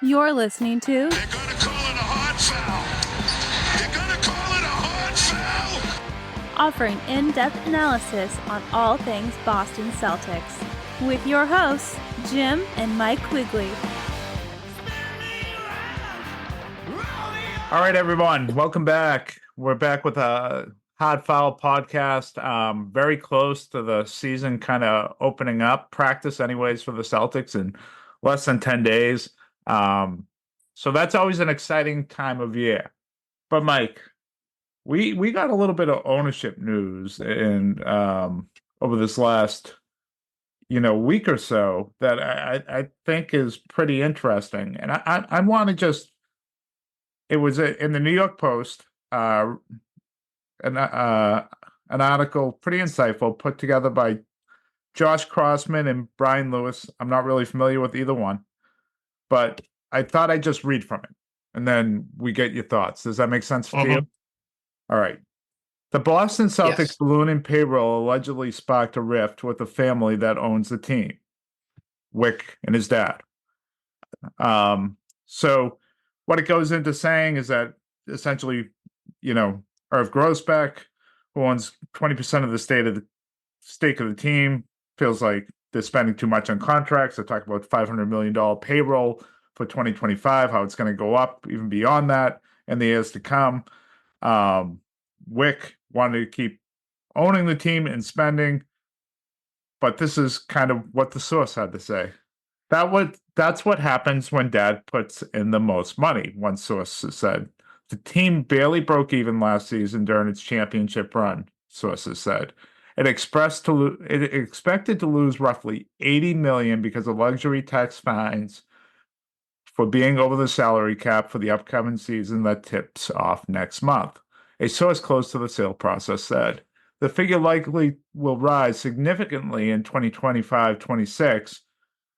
You're listening to They're going to call it a hard foul. They're going to call it a hard foul. offering in-depth analysis on all things Boston Celtics with your hosts, Jim and Mike Quigley. All right, everyone, welcome back. We're back with a Hard Foul podcast. Very close to the season kind of opening up. Practice, anyways, for the Celtics in less than 10 days. So that's always an exciting time of year. But Mike, we got a little bit of ownership news in over this last week or so that I think is pretty interesting, and I want to just. It was in the New York Post, an article pretty insightful, put together by Josh Crossman and Brian Lewis. I'm not really familiar with either one, but I thought I'd just read from it, and then we get your thoughts. Does that make sense to you? All right. The Boston Celtics balloon in payroll allegedly sparked a rift with the family that owns the team, Wyc and his dad. So what it goes into saying is that essentially, Wyc Grousbeck, who owns 20% of the stake of the team, feels like they're spending too much on contracts. They talk about $500 million payroll for 2025, how it's going to go up even beyond that in the years to come. Wyc wanted to keep owning the team and spending, but this is kind of what the source had to say. That's what happens when dad puts in the most money, one source said. The team barely broke even last season during its championship run, sources said. It expected to lose roughly $80 million because of luxury tax fines for being over the salary cap for the upcoming season that tips off next month. A source close to the sale process said. The figure likely will rise significantly in 2025-26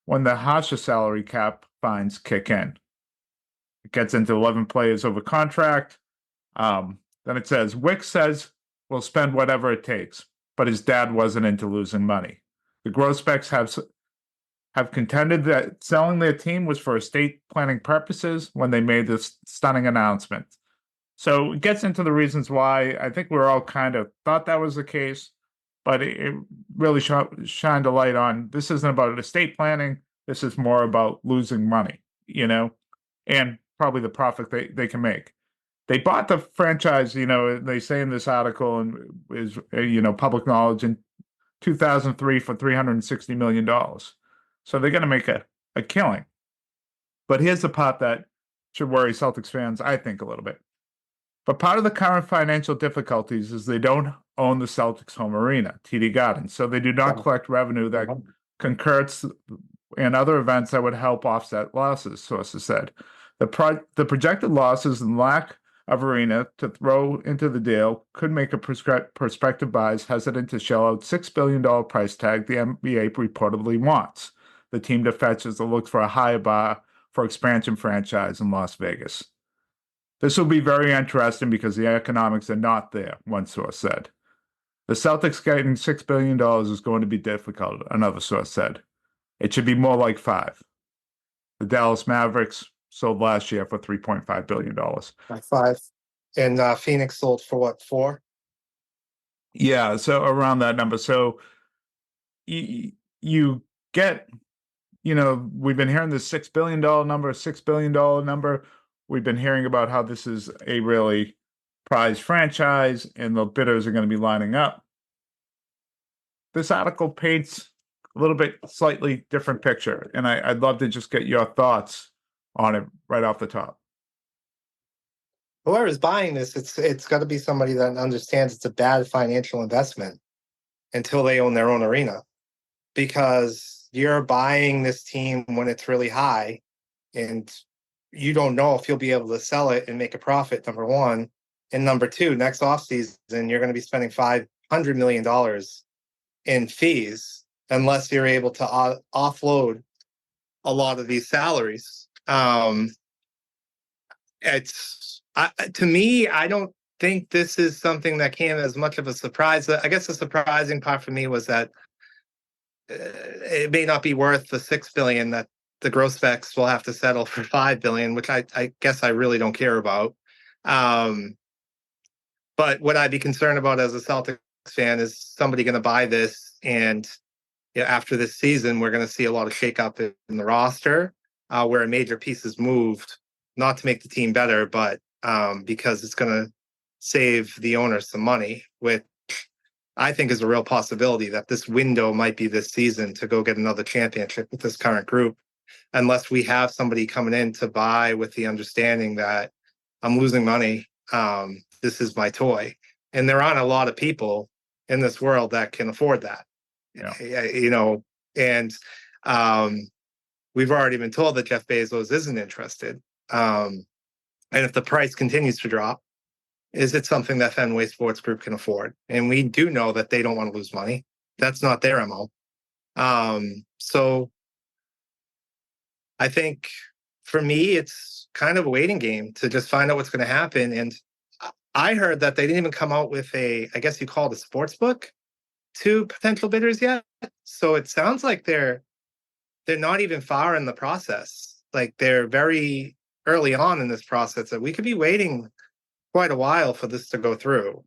when the harsher salary cap fines kick in. It gets into 11 players over contract. Then it says, Wyc says we'll spend whatever it takes, but his dad wasn't into losing money. The Grousbecks have contended that selling their team was for estate planning purposes when they made this stunning announcement. So it gets into the reasons why. I think we're all kind of thought that was the case, but it really shined a light on this isn't about estate planning. This is more about losing money, and probably the profit they can make. They bought the franchise, they say in this article, and is public knowledge, in 2003 for $360 million. So they're going to make a killing. But here's the part that should worry Celtics fans, I think, a little bit. But part of the current financial difficulties is they don't own the Celtics home arena, TD Garden, so they do not collect revenue that concerts and other events that would help offset losses, sources said. The projected losses and lack of arena to throw into the deal could make a prospective buyers hesitant to shell out $6 billion price tag the NBA reportedly wants the team to fetch as it looks for a higher bar for expansion franchise in Las Vegas. This will be very interesting because the economics are not there, one source said. The Celtics getting $6 billion is going to be difficult, another source said. It should be more like $5 billion. The Dallas Mavericks sold last year for $3.5 billion. By 5. And Phoenix sold for what, 4? Yeah, so around that number. So you get, we've been hearing this $6 billion number, $6 billion number. We've been hearing about how this is a really prized franchise and the bidders are going to be lining up. This article paints a little bit slightly different picture, and I'd love to just get your thoughts on it right off the top. Whoever's buying this, it's got to be somebody that understands it's a bad financial investment until they own their own arena, because you're buying this team when it's really high, and you don't know if you'll be able to sell it and make a profit, number one. And number two, next offseason, you're going to be spending $500 million in fees unless you're able to offload a lot of these salaries. To me, I don't think this is something that came as much of a surprise. I guess the surprising part for me was that it may not be worth the $6 billion that the Grousbecks will have to settle for $5 billion, which I guess I really don't care about. But what I'd be concerned about as a Celtics fan is somebody going to buy this, and after this season, we're going to see a lot of shakeup in the roster, where a major piece is moved, not to make the team better, but because it's going to save the owners some money, which I think is a real possibility that this window might be this season to go get another championship with this current group, unless we have somebody coming in to buy with the understanding that I'm losing money. This is my toy. And there aren't a lot of people in this world that can afford that. And we've already been told that Jeff Bezos isn't interested. And if the price continues to drop, is it something that Fenway Sports Group can afford? And we do know that they don't want to lose money. That's not their MO. So I think for me, it's kind of a waiting game to just find out what's going to happen. And I heard that they didn't even come out with I guess you call it a sports book to potential bidders yet. So it sounds like they're not even far in the process. Like they're very early on in this process, that we could be waiting quite a while for this to go through.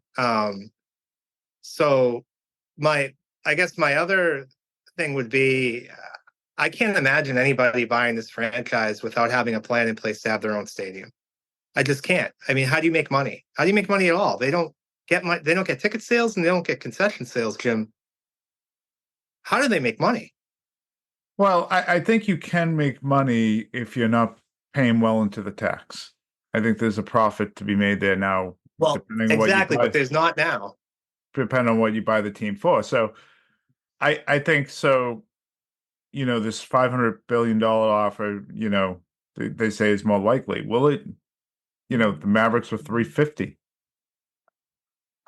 So I guess my other thing would be, I can't imagine anybody buying this franchise without having a plan in place to have their own stadium. I just can't. I mean, how do you make money? How do you make money at all? They don't get ticket sales, and they don't get concession sales, Jim. How do they make money? Well, I think you can make money if you're not paying well into the tax. I think there's a profit to be made there now. Well, exactly, but there's not now. Depending on what you buy the team for. So I think so, this $500 billion offer, they say is more likely. Will it, the Mavericks were 350.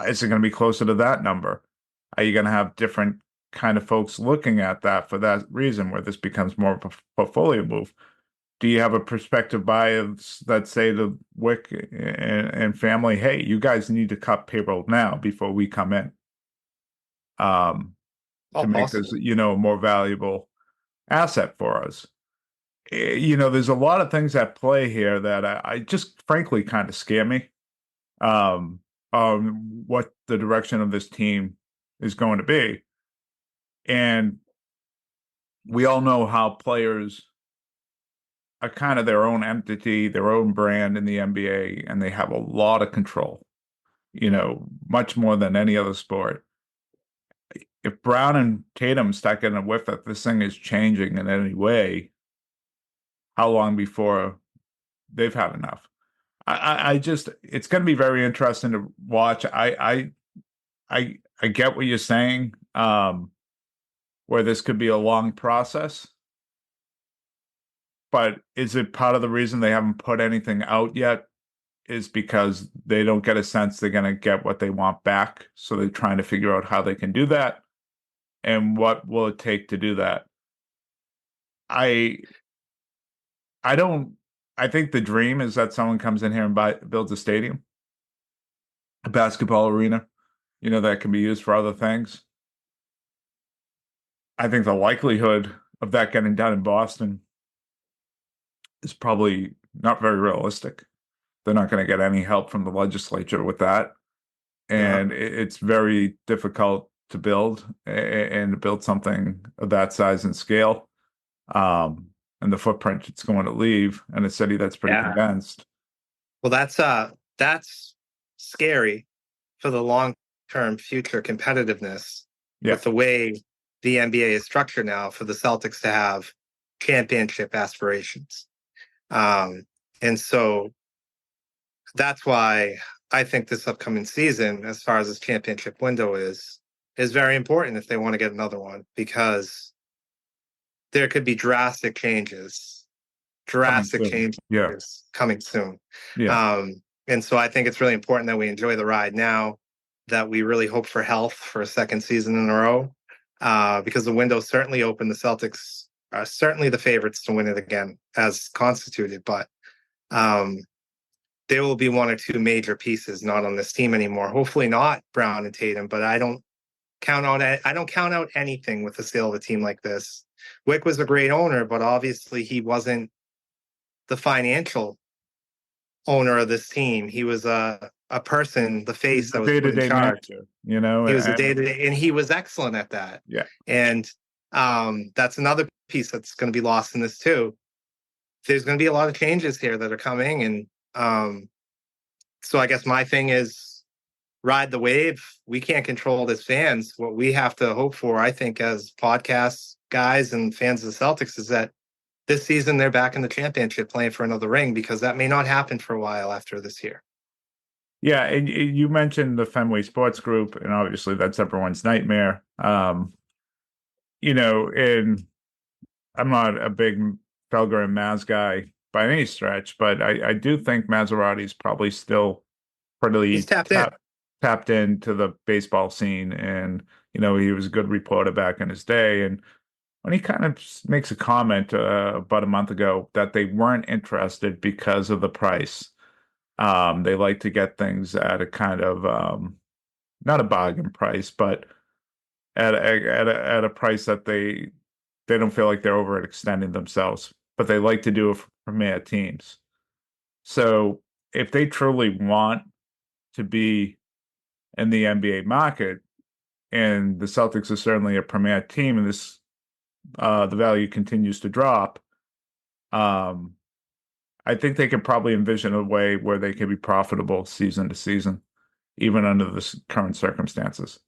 Is it going to be closer to that number? Are you going to have different kind of folks looking at that for that reason, where this becomes more of a portfolio move? Do you have a prospective buyers that say to Wyc and family, hey, you guys need to cut payroll now before we come in? To make this, a more valuable asset for us. There's a lot of things at play here that I just frankly kind of scare me. What the direction of this team is going to be. And we all know how players are kind of their own entity, their own brand in the NBA, and they have a lot of control, much more than any other sport. If Brown and Tatum start getting a whiff that this thing is changing in any way, how long before they've had enough? I just, it's going to be very interesting to watch. I get what you're saying, where this could be a long process. But is it part of the reason they haven't put anything out yet is because they don't get a sense they're going to get what they want back? So they're trying to figure out how they can do that. And what will it take to do that? I think the dream is that someone comes in here and builds a stadium, a basketball arena, that can be used for other things. I think the likelihood of that getting done in Boston is probably not very realistic. They're not going to get any help from the legislature with that. And it's very difficult to build and to build something of that size and scale. And the footprint it's going to leave in a city that's pretty condensed. Well, that's scary for the long-term future competitiveness with the way the NBA is structured now, for the Celtics to have championship aspirations. And so that's why I think this upcoming season, as far as this championship window is very important if they want to get another one, because there could be drastic changes coming soon. And so I think it's really important that we enjoy the ride now, that we really hope for health for a second season in a row, because the window's certainly open. The Celtics are certainly the favorites to win it again as constituted, but there will be one or two major pieces not on this team anymore. Hopefully not Brown and Tatum, but I don't count out anything with the sale of a team like this. Wyc was a great owner, but obviously he wasn't the financial owner of this team. He was a person, the face that was put in day-to-day charge. manager, you know, He was a day-to-day, and he was excellent at that. yeah. And that's another piece that's going to be lost in this too. There's going to be a lot of changes here that are coming, and so I guess my thing is ride the wave. We can't control it as fans. What we have to hope for, I think, as podcast guys and fans of the Celtics, is that this season they're back in the championship playing for another ring, because that may not happen for a while after this year. Yeah, and you mentioned the Fenway Sports Group, and obviously that's everyone's nightmare. You know, and I'm not a big Felger and Maz guy by any stretch, but I do think Maserati's probably still pretty He's tapped into the baseball scene, and you know, he was a good reporter back in his day. And when he kind of makes a comment about a month ago that they weren't interested because of the price. They like to get things at a kind of not a bargain price, but at a price that they don't feel like they're overextending themselves, but they like to do it for premier teams. So if they truly want to be in the NBA market, and the Celtics are certainly a premier team, and this the value continues to drop, I think they could probably envision a way where they can be profitable season to season, even under the current circumstances.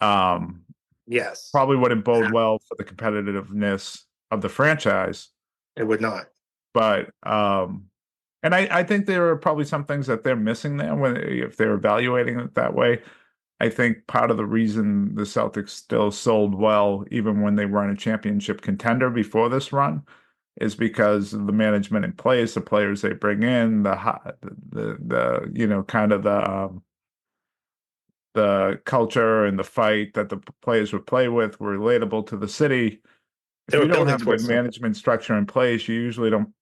Yes. Probably wouldn't bode well for the competitiveness of the franchise. It would not. But and I think there are probably some things that they're missing there if they're evaluating it that way. I think part of the reason the Celtics still sold well, even when they weren't a championship contender before this run, is because of the management in place, the players they bring in, the you know, kind of the culture and the fight that the players would play with were relatable to the city. If you don't have a good management structure in place, you usually don't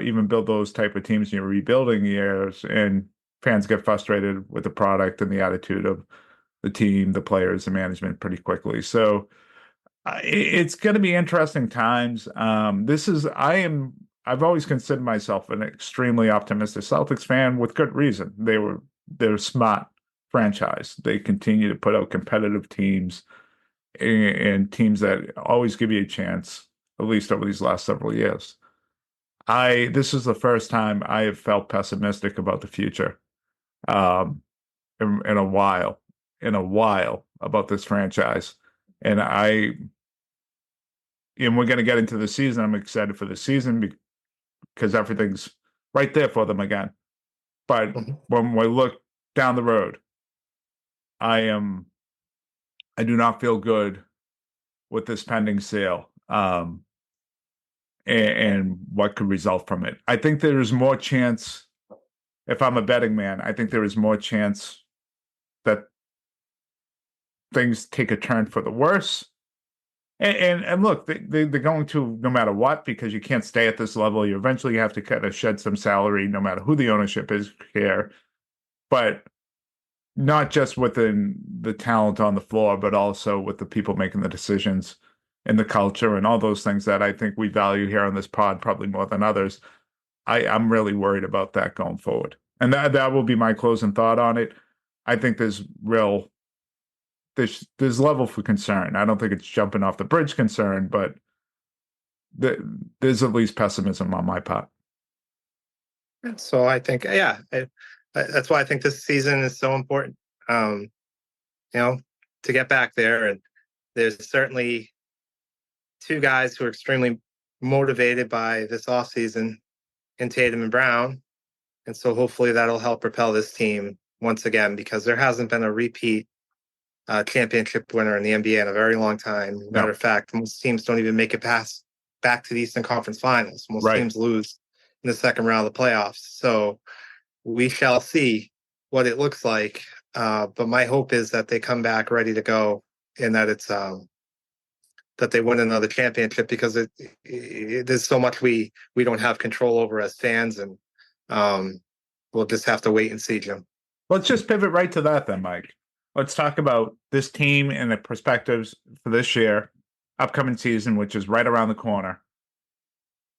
even build those type of teams in your rebuilding years, and fans get frustrated with the product and the attitude of the team, the players, the management pretty quickly. So it's going to be interesting times. I've always considered myself an extremely optimistic Celtics fan with good reason. They're a smart franchise. They continue to put out competitive teams and teams that always give you a chance, at least over these last several years. This is the first time I have felt pessimistic about the future in a while about this franchise. And we're going to get into the season. I'm excited for the season because everything's right there for them again. But when we look down the road, I do not feel good with this pending sale and what could result from it. I think there is more chance, if I'm a betting man, I think there is more chance that things take a turn for the worse. And look, they're going to, no matter what, because you can't stay at this level. You eventually have to kind of shed some salary, no matter who the ownership is here. But not just within the talent on the floor, but also with the people making the decisions and the culture and all those things that I think we value here on this pod probably more than others. I'm really worried about that going forward. And that will be my closing thought on it. I think there's level for concern. I don't think it's jumping off the bridge concern, but there's at least pessimism on my part. So I think, that's why I think this season is so important, you know, to get back there. And there's certainly two guys who are extremely motivated by this offseason in Tatum and Brown. And so hopefully that'll help propel this team once again, because there hasn't been a repeat championship winner in the NBA in a very long time. Matter of fact, most teams don't even make it back to the Eastern Conference Finals. Most teams lose in the second round of the playoffs. So we shall see what it looks like. But my hope is that they come back ready to go, and that it's that they win another championship, because there's so much we don't have control over as fans, and we'll just have to wait and see, Jim. Let's just pivot right to that then, Mike. Let's talk about this team and the perspectives for this year. upcoming season, which is right around the corner.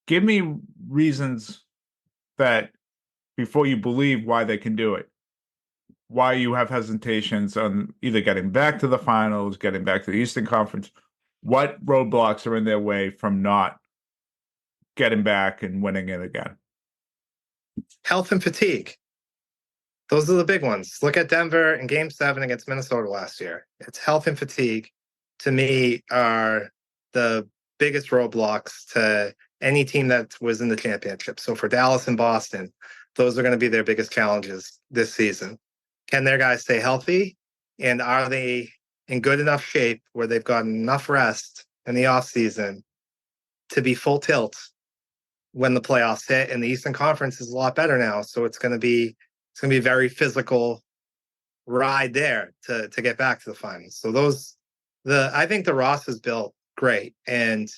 Give me reasons that before you believe why they can do it, why you have hesitations on either getting back to the finals, getting back to the Eastern Conference. What roadblocks are in their way from not getting back and winning it again? Health and fatigue. Those are the big ones. Look at Denver in Game 7 against Minnesota last year. It's health and fatigue, to me, are the biggest roadblocks to any team that was in the championship. So for Dallas and Boston, those are going to be their biggest challenges this season. Can their guys stay healthy? And are they in good enough shape where they've gotten enough rest in the offseason to be full tilt when the playoffs hit? And the Eastern Conference is a lot better now. So it's going to be a very physical ride there to get back to the finals. So I think the Ross is built great. And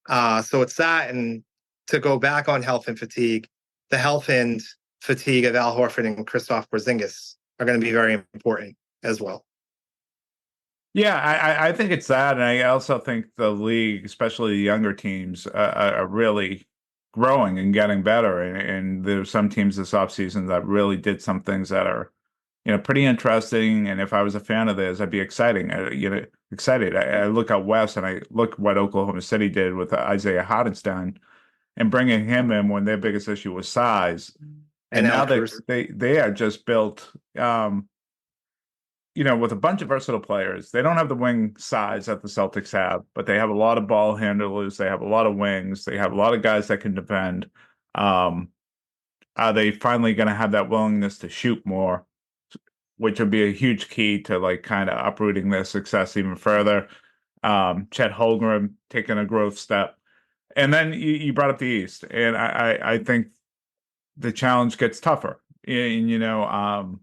so it's that. And to go back on health and fatigue, the health and fatigue of Al Horford and Kristaps Porzingis are going to be very important as well. Yeah, I think it's that. And I also think the league, especially the younger teams, are really growing and getting better. And there's some teams this offseason that really did some things that are, pretty interesting. And if I was a fan of theirs, I'd be excited. I look out west and I look what Oklahoma City did with Isaiah Hartenstein and bringing him in when their biggest issue was size. And now they are just built, with a bunch of versatile players. They don't have the wing size that the Celtics have, but they have a lot of ball handlers. They have a lot of wings. They have a lot of guys that can defend. Are they finally going to have that willingness to shoot more, which would be a huge key to kind of uprooting their success even further? Chet Holmgren taking a growth step. And then you brought up the East, and I think the challenge gets tougher. And,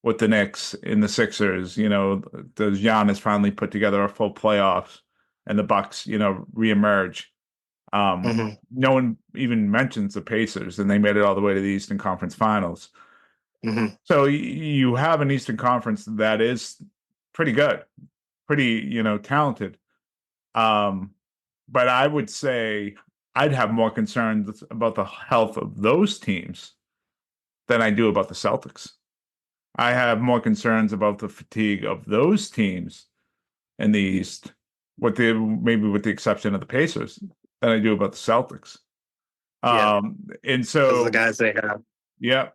with the Knicks and the Sixers, does Giannis finally put together a full playoffs and the Bucks, reemerge? No one even mentions the Pacers, and they made it all the way to the Eastern Conference Finals. Mm-hmm. So you have an Eastern Conference that is pretty good, pretty, talented. But I would say I'd have more concerns about the health of those teams than I do about the Celtics. I have more concerns about the fatigue of those teams in the East, maybe with the exception of the Pacers, than I do about the Celtics. And so those are the guys they have. Yeah.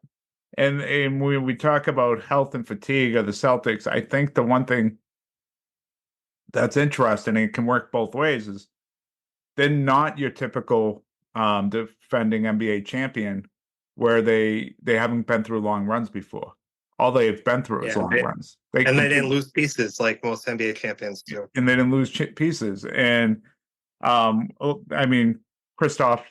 And when we talk about health and fatigue of the Celtics, I think the one thing that's interesting, and it can work both ways, is they're not your typical defending NBA champion where they haven't been through long runs before. All they've been through is long runs. They didn't lose pieces like most NBA champions do. And they didn't lose pieces. And Kristaps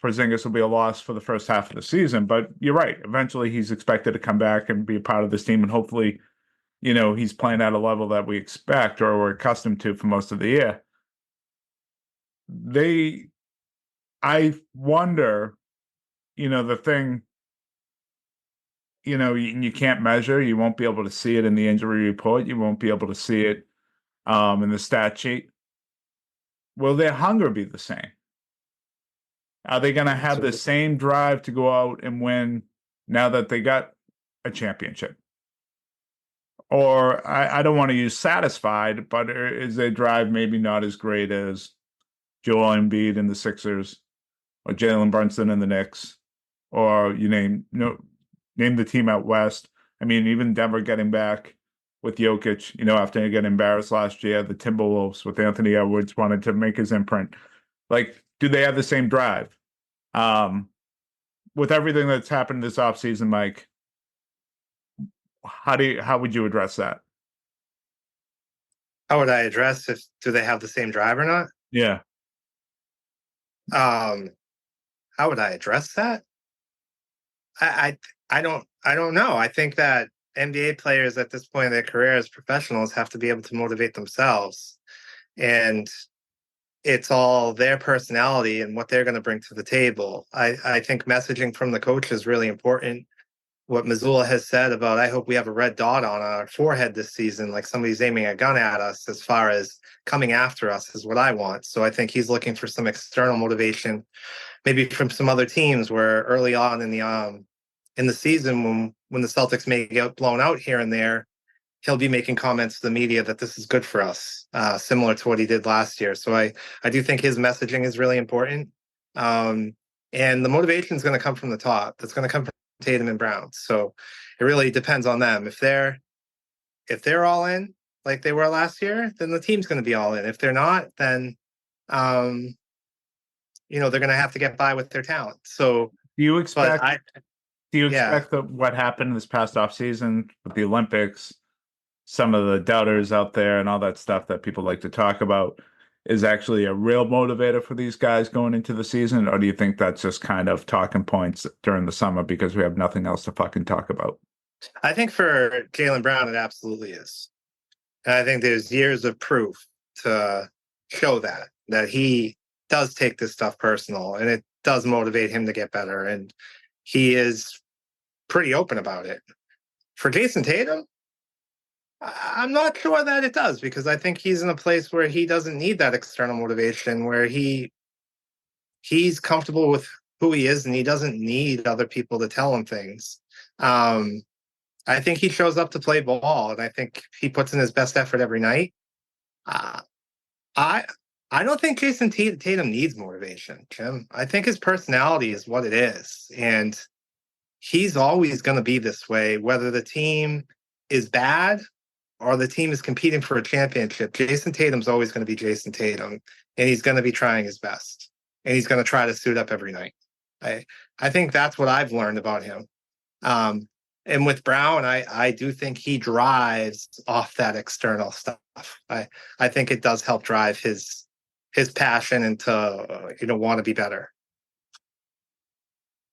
Porzingis will be a loss for the first half of the season, but you're right. Eventually, he's expected to come back and be a part of this team, and hopefully, he's playing at a level that we expect or we're accustomed to for most of the year. I wonder, the thing, you can't measure. You won't be able to see it in the injury report. You won't be able to see it in the stat sheet. Will their hunger be the same? Are they going to have the same drive to go out and win now that they got a championship? Or I don't want to use satisfied, but is their drive maybe not as great as Joel Embiid and the Sixers, or Jalen Brunson and the Knicks, or name the team out west? I mean, even Denver getting back with Jokic, after he got embarrassed last year, the Timberwolves with Anthony Edwards wanted to make his imprint. Do they have the same drive? With everything that's happened this offseason, Mike, how would you address that? How would I address do they have the same drive or not? Yeah. How would I address that? I don't know. I think that NBA players at this point in their career as professionals have to be able to motivate themselves. And it's all their personality and what they're going to bring to the table. I think messaging from the coach is really important. what Missoula has said about, I hope we have a red dot on our forehead this season, like somebody's aiming a gun at us as far as coming after us is what I want. So I think he's looking for some external motivation, maybe from some other teams where early on in the season when the Celtics may get blown out here and there, he'll be making comments to the media that this is good for us, similar to what he did last year. So I do think his messaging is really important. And the motivation is going to come from the top. That's going to come from Tatum and Brown. So it really depends on them. If they're all in like they were last year, then the team's going to be all in. If they're not, then they're going to have to get by with their talent. So Do you expect yeah. that what happened this past offseason with the Olympics, some of the doubters out there and all that stuff that people like to talk about, is actually a real motivator for these guys going into the season? Or do you think that's just kind of talking points during the summer because we have nothing else to fucking talk about? I think for Jaylen Brown, it absolutely is. And I think there's years of proof to show that he does take this stuff personal and it does motivate him to get better. And he is pretty open about it. For Jason Tatum, I'm not sure that it does, because I think he's in a place where he doesn't need that external motivation, where he's comfortable with who he is and he doesn't need other people to tell him things. I think he shows up to play ball, and I think he puts in his best effort every night. I don't think Jason Tatum needs motivation, Jim. I think his personality is what it is, and he's always going to be this way, whether the team is bad or the team is competing for a championship. Jason Tatum's always going to be Jason Tatum, and he's going to be trying his best, and he's going to try to suit up every night. I think that's what I've learned about him. And with Brown, I do think he drives off that external stuff. I think it does help drive his passion and to want to be better.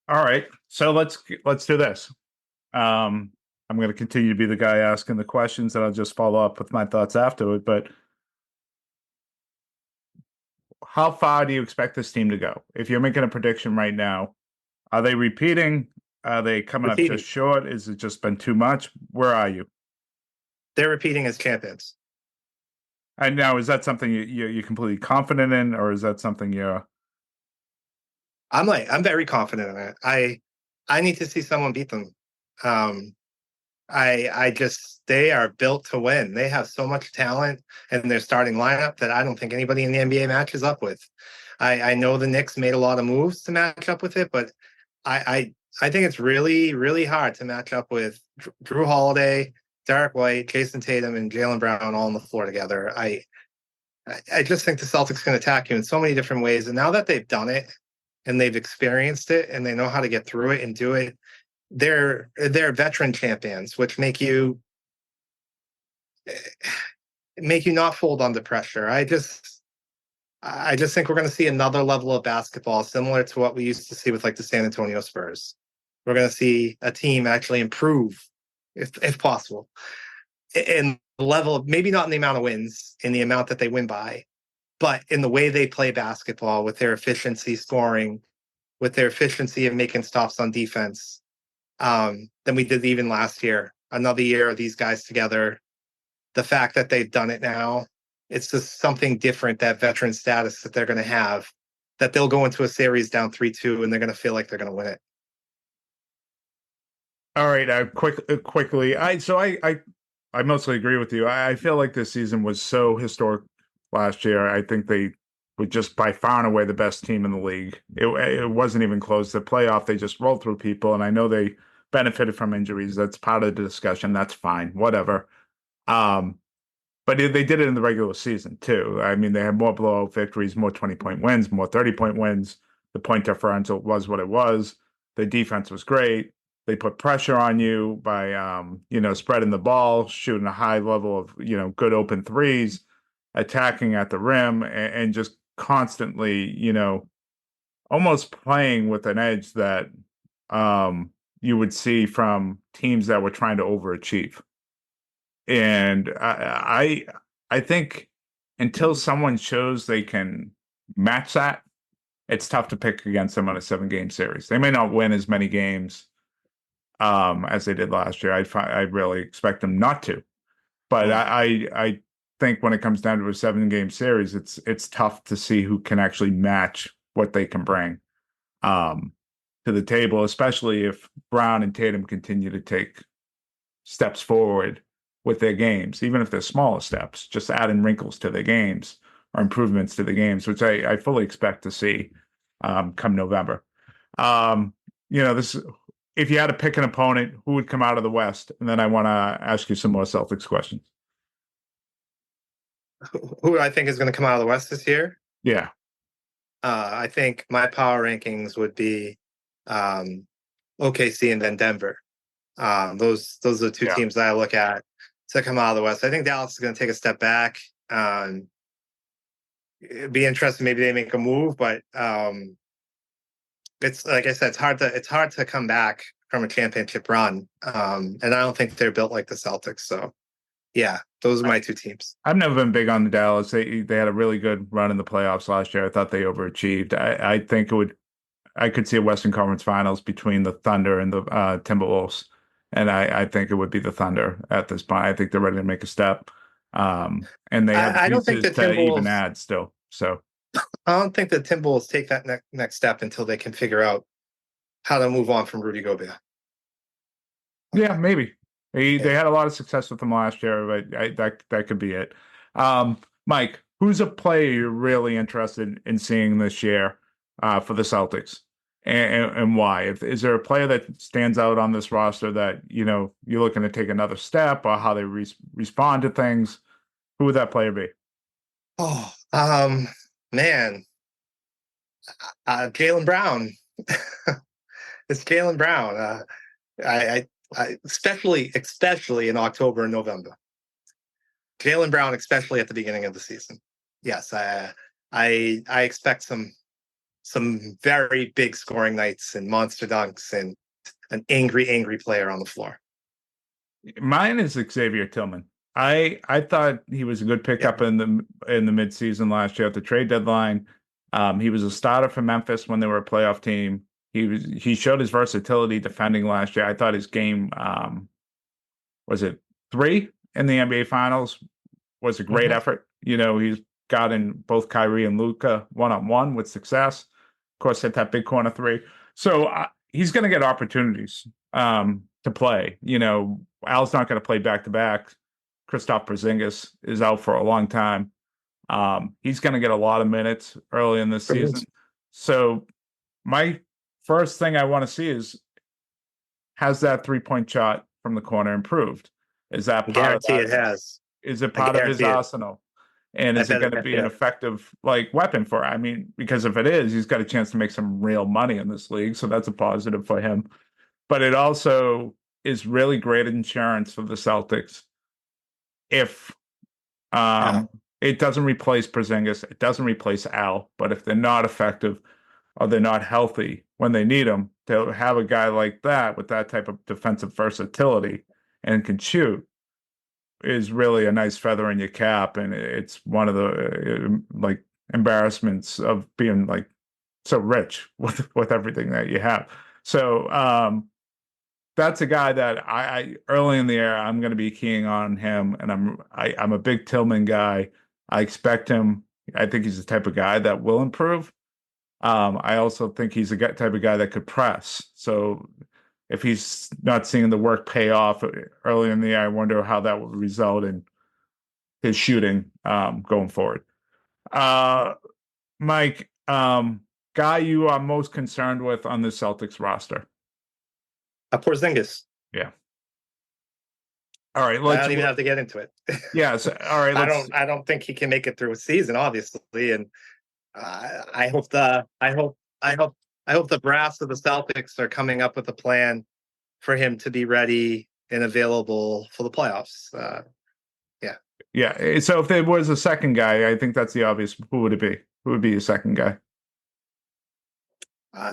All right, so let's do this. I'm going to continue to be the guy asking the questions, and I'll just follow up with my thoughts afterward. But how far do you expect this team to go? If you're making a prediction right now, are they repeating? Are they coming up just short? Is it just been too much? Where are you? They're repeating as champions. And now, is that something you're completely confident in, or is that something you're? I'm very confident in it. I need to see someone beat them. They are built to win. They have so much talent in their starting lineup that I don't think anybody in the NBA matches up with. I know the Knicks made a lot of moves to match up with it, but I think it's really, really hard to match up with Drew Holiday, Derek White, Jason Tatum, and Jaylen Brown all on the floor together. I just think the Celtics can attack you in so many different ways. And now that they've done it and they've experienced it and they know how to get through it and do it, they're veteran champions, which make you not fold under pressure. I just think we're going to see another level of basketball similar to what we used to see with like the San Antonio Spurs. We're going to see a team actually improve, if possible, in the level of, maybe not in the amount of wins, in the amount that they win by, but in the way they play basketball, with their efficiency scoring, with their efficiency of making stops on defense, than we did even last year. Another year of these guys together. The fact that they've done it now, it's just something different, that veteran status that they're going to have, that they'll go into a series down 3-2 and they're going to feel like they're going to win it. All right, quickly. I mostly agree with you. I feel like this season was so historic last year. I think they were just by far and away the best team in the league. It wasn't even close. The playoff, they just rolled through people, and I know they benefited from injuries. That's part of the discussion. That's fine, whatever. But they did it in the regular season too. I mean, they had more blowout victories, more 20-point wins, more 30-point wins. The point differential was what it was. The defense was great. They put pressure on you by, spreading the ball, shooting a high level of, good open threes, attacking at the rim, and just constantly, almost playing with an edge that you would see from teams that were trying to overachieve. And I think until someone shows they can match that, it's tough to pick against them on a 7-game series. They may not win as many games. as they did last year. I really expect them not to. But Mm. I think when it comes down to a 7-game series, it's tough to see who can actually match what they can bring to the table, especially if Brown and Tatum continue to take steps forward with their games, even if they're smaller steps, just adding wrinkles to their games or improvements to the games, which I fully expect to see come November. This if you had to pick an opponent, who would come out of the West? And then I want to ask you some more Celtics questions. Who I think is going to come out of the West this year? Yeah. I think my power rankings would be OKC and then Denver. Those are the two teams that I look at to come out of the West. I think Dallas is going to take a step back. It'd be interesting. Maybe they make a move, but it's like I said, it's hard to come back from a championship run. And I don't think they're built like the Celtics. So yeah, those are my two teams. I've never been big on the Dallas. They had a really good run in the playoffs last year. I thought they overachieved. I think I could see a Western Conference Finals between the Thunder and the Timberwolves. And I think it would be the Thunder at this point. I think they're ready to make a step. And they have I don't think the to even Timberwolves add still. So I don't think the Timberwolves take that next step until they can figure out how to move on from Rudy Gobert. Yeah, maybe. They had a lot of success with them last year, but that could be it. Mike, who's a player you're really interested in seeing this year for the Celtics, and why? Is there a player that stands out on this roster that you're looking to take another step, or how they respond to things? Who would that player be? Oh, man, Jaylen Brown. It's Jaylen Brown. I especially in October and November. Jaylen Brown, especially at the beginning of the season. Yes, I expect some very big scoring nights and monster dunks and an angry player on the floor. Mine is Xavier Tillman. I thought he was a good pickup in the midseason last year at the trade deadline. He was a starter for Memphis when they were a playoff team. He showed his versatility defending last year. I thought his game was it 3 in the NBA Finals was a great effort. He's gotten both Kyrie and Luka one-on-one with success. Of course, hit that big corner 3. So he's going to get opportunities to play. Al's not going to play back-to-back. Kristaps Porzingis is out for a long time. He's going to get a lot of minutes early in this season. So my first thing I want to see is, has that 3-point shot from the corner improved? Is that part of that? It has. Is it part of his arsenal? And is it going to be an effective weapon for him? I mean, because if it is, he's got a chance to make some real money in this league. So that's a positive for him. But it also is really great insurance for the Celtics if it doesn't replace Porzingis, it doesn't replace Al, but if they're not effective or they're not healthy when they need them, to have a guy like that with that type of defensive versatility and can shoot is really a nice feather in your cap. And it's one of the embarrassments of being so rich with everything that you have. So that's a guy that I early in the year I'm going to be keying on him, and I'm a big Tillman guy. I expect him. I think he's the type of guy that will improve. I also think he's a type of guy that could press. So if he's not seeing the work pay off early in the year, I wonder how that will result in his shooting going forward. Mike, guy you are most concerned with on the Celtics roster? Porzingis. Yeah. All right. I don't even have to get into it. Yeah. So, all right. I don't think he can make it through a season, obviously, and I hope the brass of the Celtics are coming up with a plan for him to be ready and available for the playoffs. Yeah. So if there was a second guy, I think that's the obvious. Who would it be? Who would be your second guy?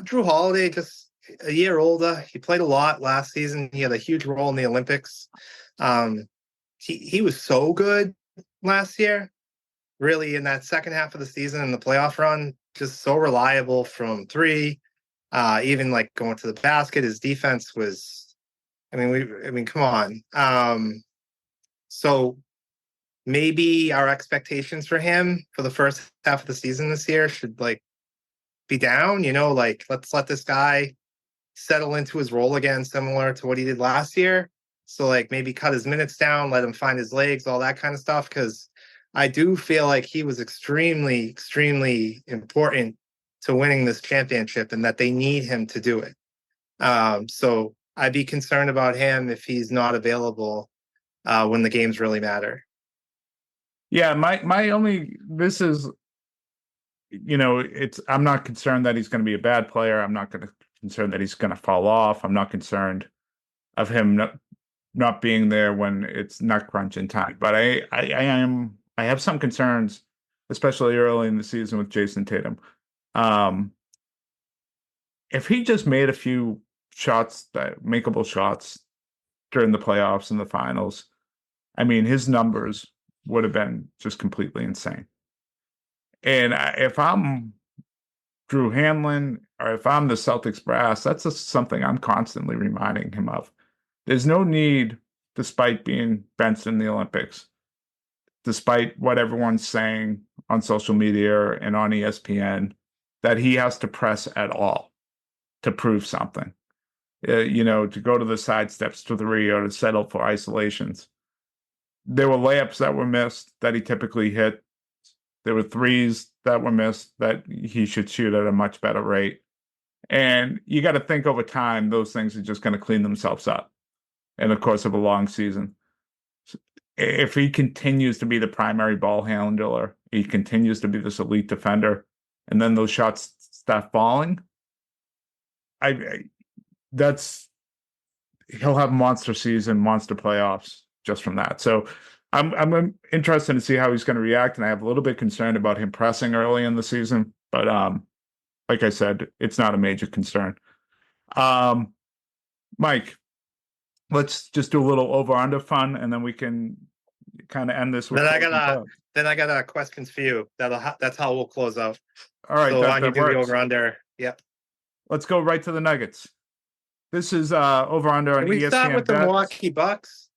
Drew Holiday, just a year older. He played a lot last season. He had a huge role in the Olympics. He was so good last year. Really, in that second half of the season in the playoff run, just so reliable from 3. Even going to the basket, his defense was I mean, come on. So maybe our expectations for him for the first half of the season this year should like be down, like let's let this guy settle into his role again, similar to what he did last year. So like maybe cut his minutes down, let him find his legs, all that kind of stuff. Because I do feel like he was extremely, extremely important to winning this championship, and that they need him to do it. So I'd be concerned about him if he's not available when the games really matter. Yeah, my only this is I'm not concerned that he's going to be a bad player. I'm not concerned that he's going to fall off. I'm not concerned of him not being there when it's nut crunching time. But I have some concerns, especially early in the season with Jason Tatum. If he just made a few shots, makeable shots during the playoffs and the finals, I mean, his numbers would have been just completely insane. And if I'm Drew Hanlon or if I'm the Celtics brass, that's just something I'm constantly reminding him of. There's no need, despite being benched in the Olympics, despite what everyone's saying on social media and on ESPN, that he has to press at all to prove something. To go to the side steps to three or to settle for isolations. There were layups that were missed that he typically hit. There were threes that were missed that he should shoot at a much better rate. And you got to think over time, those things are just going to clean themselves up in the course of a long season. If he continues to be the primary ball handler, he continues to be this elite defender, and then those shots start falling, he'll have monster season, monster playoffs just from that. So I'm interested to see how he's going to react, and I have a little bit concerned about him pressing early in the season. But like I said, it's not a major concern. Mike, let's just do a little over under fun, and then we can kind of end this with. Then I got questions for you. That's how we'll close out. All right, so why don't you do the over under? Yep. Let's go right to the Nuggets. This is over under on ESPN. Can we start with the Milwaukee Bucks?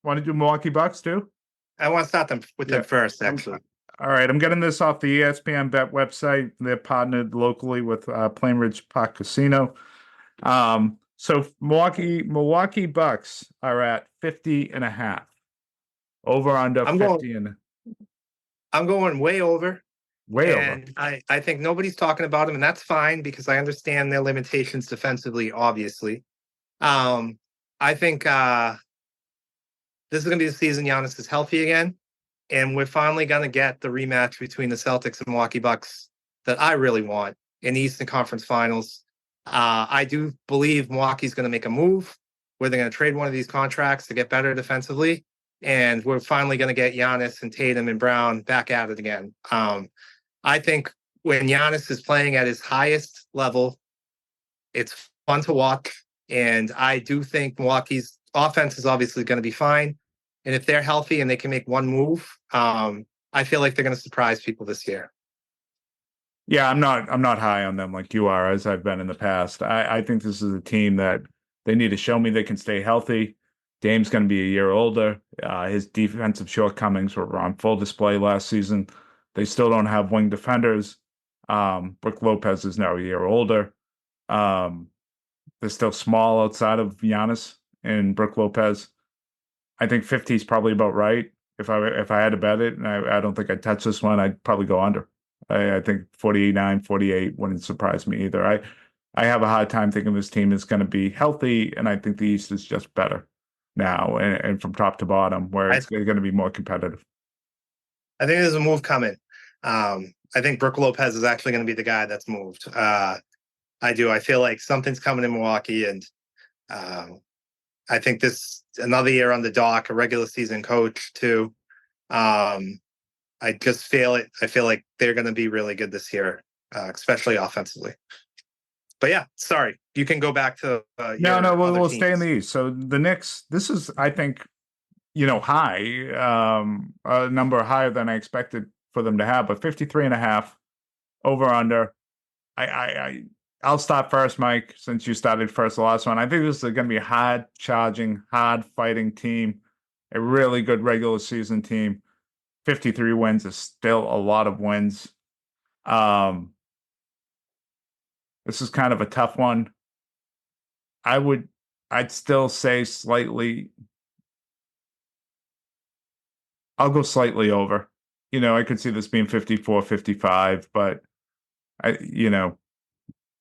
Want to do Milwaukee Bucks too? I want to start them with them first, actually. All right, I'm getting this off the ESPN Bet website. They're partnered locally with Plainridge Park Casino. So Milwaukee Bucks are at 50.5. Over under 50 and I'm going way over. Over. I think nobody's talking about them, and that's fine because I understand their limitations defensively, obviously. I think this is going to be the season Giannis is healthy again, and we're finally going to get the rematch between the Celtics and Milwaukee Bucks that I really want in the Eastern Conference Finals. I do believe Milwaukee's going to make a move where they're going to trade one of these contracts to get better defensively, and we're finally going to get Giannis and Tatum and Brown back at it again. I think when Giannis is playing at his highest level, it's fun to watch. And I do think Milwaukee's offense is obviously going to be fine. And if they're healthy and they can make one move, I feel like they're going to surprise people this year. Yeah, I'm not high on them like you are, as I've been in the past. I think this is a team that they need to show me they can stay healthy. Dame's going to be a year older. His defensive shortcomings were on full display last season. They still don't have wing defenders. Brook Lopez is now a year older. They're still small outside of Giannis and Brook Lopez. I think 50 is probably about right. If I had to bet it, and I don't think I'd touch this one, I'd probably go under. I think 49, 48 wouldn't surprise me either. I have a hard time thinking this team is going to be healthy, and I think the East is just better now and from top to bottom, where it's going to be more competitive. I think there's a move coming. I think Brook Lopez is actually going to be the guy that's moved. I do. I feel like something's coming in Milwaukee, and I think this another year on the dock, a regular season coach too. I just feel it. I feel like they're going to be really good this year, especially offensively. But yeah, sorry. You can go back to we'll stay in the East. So the Knicks. This is, I think, high, a number higher than I expected for them to have, but 53.5 over under. I'll start first, Mike, since you started first the last one. I think this is going to be a hard charging, hard fighting team, a really good regular season team. 53 wins is still a lot of wins. This is kind of a tough one. I'd still say slightly. I'll go slightly over. I could see this being 54, 55, but I, you know,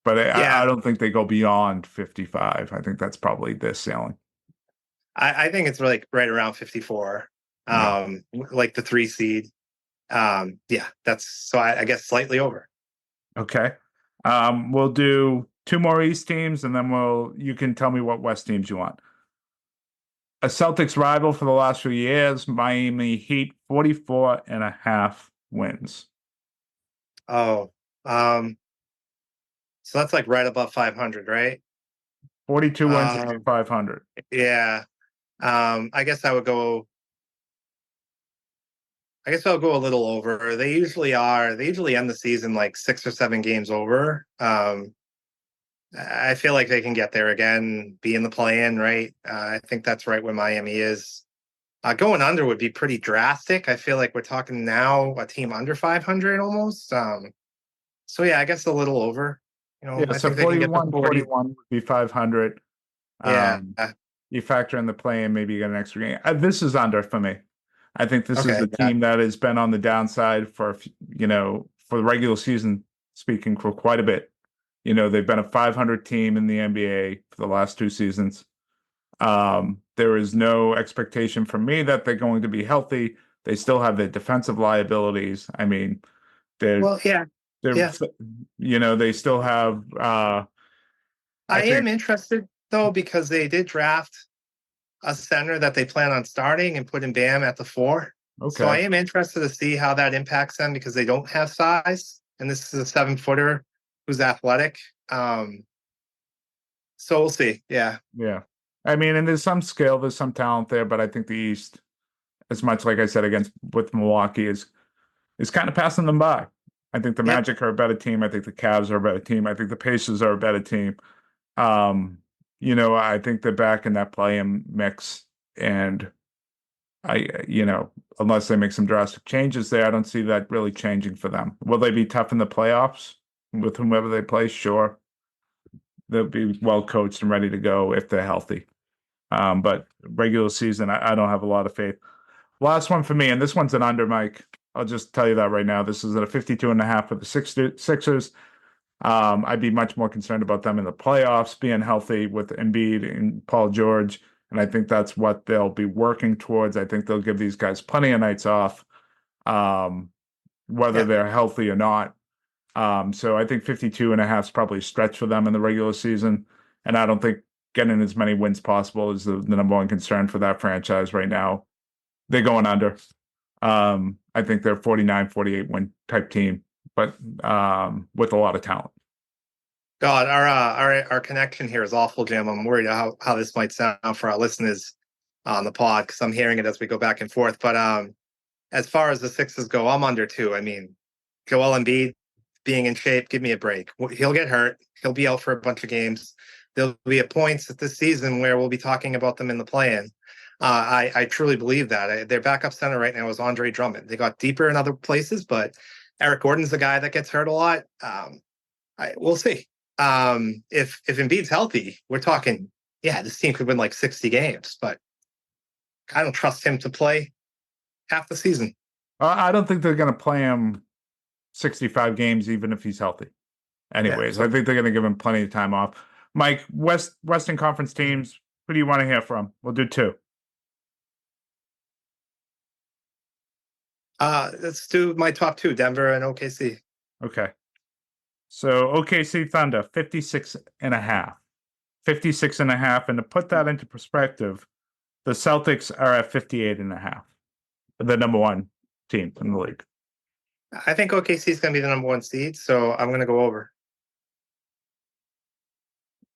but I Yeah, don't think they go beyond 55. I think that's probably their ceiling. I think it's like right around 54, Yeah. like the 3 seed. Yeah, that's so I guess slightly over. Okay. We'll do 2 more East teams, and then you can tell me what West teams you want. A Celtics rival for the last few years, Miami Heat, 44.5 wins. Oh, so that's like right above 500, right? 42 wins and Um, 500. yeah. I guess I would go. I guess I'll go a little over. They usually are. They usually end the season like 6 or 7 games over. I feel like they can get there again, be in the play-in, right? I think that's right where Miami is. Going under would be pretty drastic. I feel like we're talking now a team under 500 almost. So yeah, I guess a little over. Yeah, I so think they can get to 40. 41 would be 500. Yeah. You factor in the play and maybe you get an extra game. This is under for me. I think this is Okay. a Yeah. team that has been on the downside for the regular season, speaking, for quite a bit. They've been a 500 team in the NBA for the last 2 seasons. There is no expectation from me that they're going to be healthy. They still have their defensive liabilities. I mean, they're Well, yeah. they're Yeah. they still have I think am interested though because they did draft a center that they plan on starting and putting Bam at the 4. So I okay. am interested to see how that impacts them because they don't have size, and this is a 7-footer who's athletic. So we'll see. Yeah. Yeah. I mean, and there's some skill, there's some talent there, but I think the East, as much like I said with Milwaukee, is kind of passing them by. I think the Yep. Magic are a better team. I think the Cavs are a better team. I think the Pacers are a better team. I think they're back in that play-in mix, and unless they make some drastic changes there, I don't see that really changing for them. Will they be tough in the playoffs with whomever they play? Sure. They'll be well coached and ready to go if they're healthy. But regular season, I don't have a lot of faith. Last one for me, and this one's an under, Mike. I'll just tell you that right now. This is at a 52.5 for the Sixers. I'd be much more concerned about them in the playoffs, being healthy with Embiid and Paul George. And I think that's what they'll be working towards. I think they'll give these guys plenty of nights off, whether Yeah. they're healthy or not. So I think 52.5 is probably a stretch for them in the regular season. And I don't think getting as many wins possible is the number one concern for that franchise right now. They're going under. I think they're 49, 48 win type team, but with a lot of talent. God, our connection here is awful, Jim. I'm worried how this might sound for our listeners on the pod because I'm hearing it as we go back and forth. But as far as the Sixers go, I'm under 2. I mean, Joel Embiid being in shape, give me a break. He'll get hurt. He'll be out for a bunch of games. There'll be a points this season where we'll be talking about them in the play-in. I truly believe that. Their backup center right now is Andre Drummond. They got deeper in other places, but Eric Gordon's the guy that gets hurt a lot. We'll see. If Embiid's healthy, we're talking, yeah, this team could win like 60 games, but I don't trust him to play half the season. I don't think they're going to play him 65 games, even if he's healthy. Anyways, Yeah. I think they're going to give him plenty of time off. Mike, Western Conference teams, who do you want to hear from? We'll do 2. Let's do my top 2, Denver and OKC. Okay. So OKC Thunder, 56.5. 56.5. And to put that into perspective, the Celtics are at 58.5. The number one team in the league. I think OKC is going to be the number 1 seed, so I'm going to go over.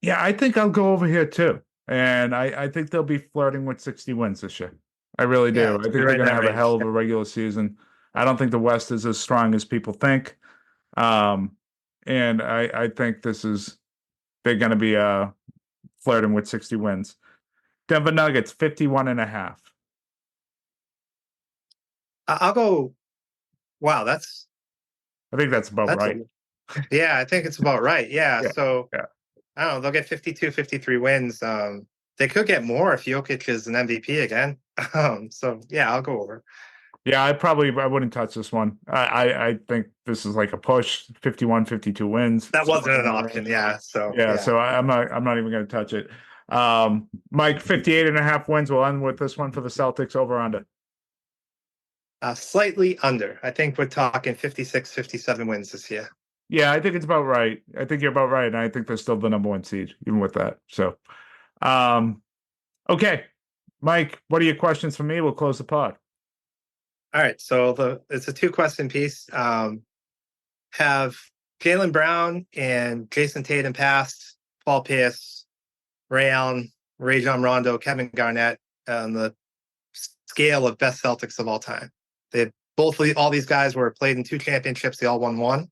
Yeah, I think I'll go over here too. And I think they'll be flirting with 60 wins this year. I really do. Yeah, I think they're going to have a range. hell of a regular season. I don't think the West is as strong as people think. and I think they're going to be flirting with 60 wins. Denver Nuggets 51.5. I'll go. Wow, I think that's about that's right. yeah, I think it's about right. Yeah, Yeah, so yeah. I don't know. They'll get 52, 53 wins. They could get more if Jokic is an MVP again. So yeah, I'll go over. Yeah, I wouldn't touch this one. I think this is like a push, 51, 52 wins. That wasn't somewhere in an that option. range. Yeah. So Yeah, yeah, so I'm not even going to touch it. Mike, 58.5 wins. We'll end with this one for the Celtics, over under. slightly under. I think we're talking 56, 57 wins this year. Yeah, I think it's about right. I think you're about right, and I think they're still the number one seed, even with that. So, okay, Mike, what are your questions for me? We'll close the pod. All right. So it's a 2-question piece. Have Jaylen Brown and Jason Tatum passed Paul Pierce, Ray Allen, Rajon Rondo, Kevin Garnett on the scale of best Celtics of all time? All these guys were played in 2 championships. They all won 1.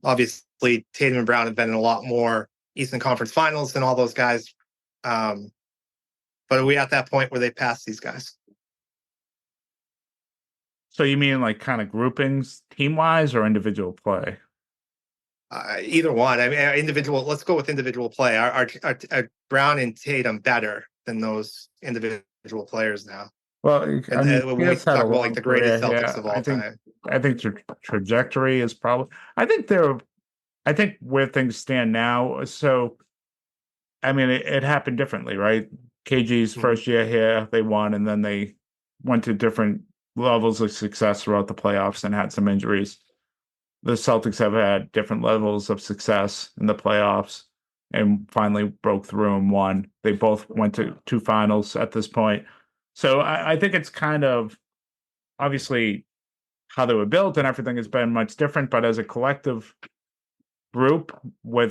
Obviously, Tatum and Brown have been in a lot more Eastern Conference Finals than all those guys. But are we at that point where they pass these guys? So you mean like kind of groupings, team wise, or individual play? Either one. I mean, individual. Let's go with individual play. Are Brown and Tatum better than those individual players now? Well, And when we talk about like the greatest Celtics of all time, I think the trajectory is probably. I think where things stand now. So, I mean, it happened differently, right? KG's first year here, they won, and then they went to different levels of success throughout the playoffs and had some injuries. The Celtics have had different levels of success in the playoffs and finally broke through and won. They both went to 2 finals at this point. So I think it's kind of obviously how they were built and everything has been much different, but as a collective group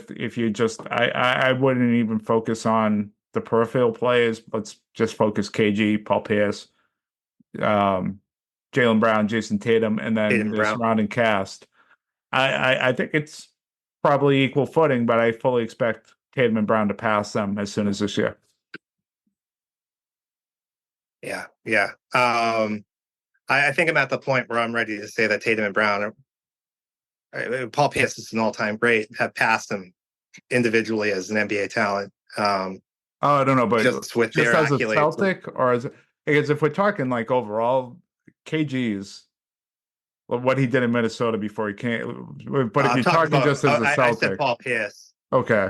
if you just, I wouldn't even focus on the peripheral players. Let's just focus KG, Paul Pierce, Jaylen Brown, Jason Tatum, and then the surrounding cast. I think it's probably equal footing, but I fully expect Tatum and Brown to pass them as soon as this year. Yeah. I think I'm at the point where I'm ready to say that Tatum and Brown Paul Pierce is an all-time great, have passed them individually as an NBA talent. I don't know, but just with just their as a accolades. Celtic, or as because if we're talking like overall, KG's what he did in Minnesota before he came. But if you're talking just as a Celtic, I said Paul Pierce. Okay.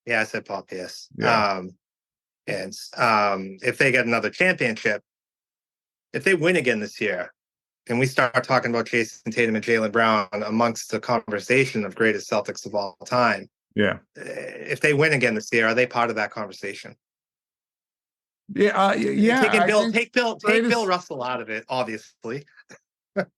Yeah, I said Paul Pierce. Yeah. And if they get another championship, if they win again this year, and we start talking about Jason Tatum and Jaylen Brown amongst the conversation of greatest Celtics of all time. Yeah. If they win again this year, are they part of that conversation? Yeah. Take Bill Russell out of it, obviously. And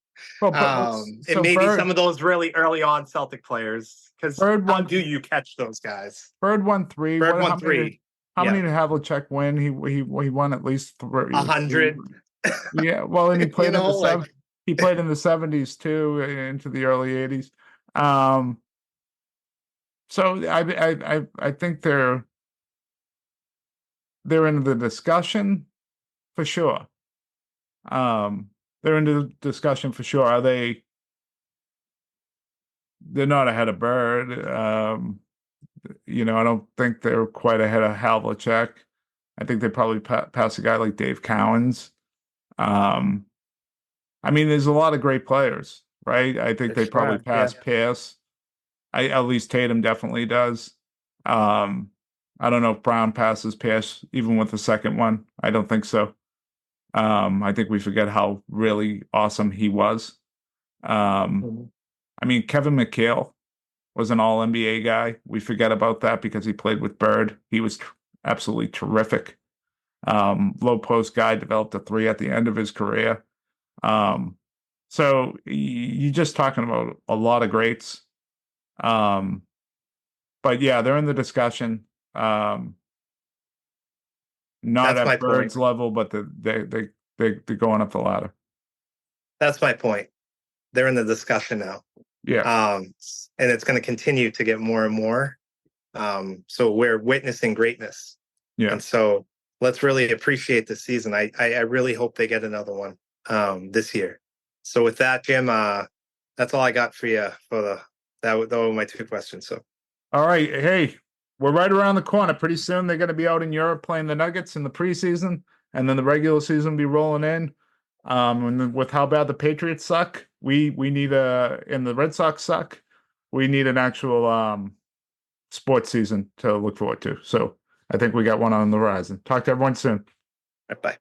maybe some of those really early on Celtic players, because how do you catch those guys? Bird won 3. Bird won 3. How many did Havlicek win? He won at least 100. Yeah, well, and he played he played in the 70s too, into the early 80s. So I think they're in the discussion for sure. They're in the discussion for sure. They're not ahead of Bird. I don't think they're quite ahead of Havlicek. I think they probably pass a guy like Dave Cowens. I mean, there's a lot of great players, right? I think they probably pass Pierce. At least Tatum definitely does. I don't know if Brown passes Pierce even with the second one. I don't think so. I think we forget how really awesome he was. I mean, Kevin McHale was an all-NBA guy. We forget about that because he played with Bird. He was absolutely terrific. Low post guy, developed a 3 at the end of his career. So you're just talking about a lot of greats. But yeah, they're in the discussion. Not at Bird's level, but they're going up the ladder. That's my point. They're in the discussion now. Yeah. And it's going to continue to get more and more. So we're witnessing greatness. Yeah. And so let's really appreciate the season. I really hope they get another one this year. So with that, Jim, that's all I got for you for that were my 2 questions. So All right. Hey, we're right around the corner. Pretty soon they're going to be out in Europe playing the Nuggets in the preseason, and then the regular season will be rolling in. And then with how bad the Patriots suck, we need and the Red Sox suck, we need an actual sports season to look forward to. So I think we got one on the horizon. Talk to everyone soon. bye.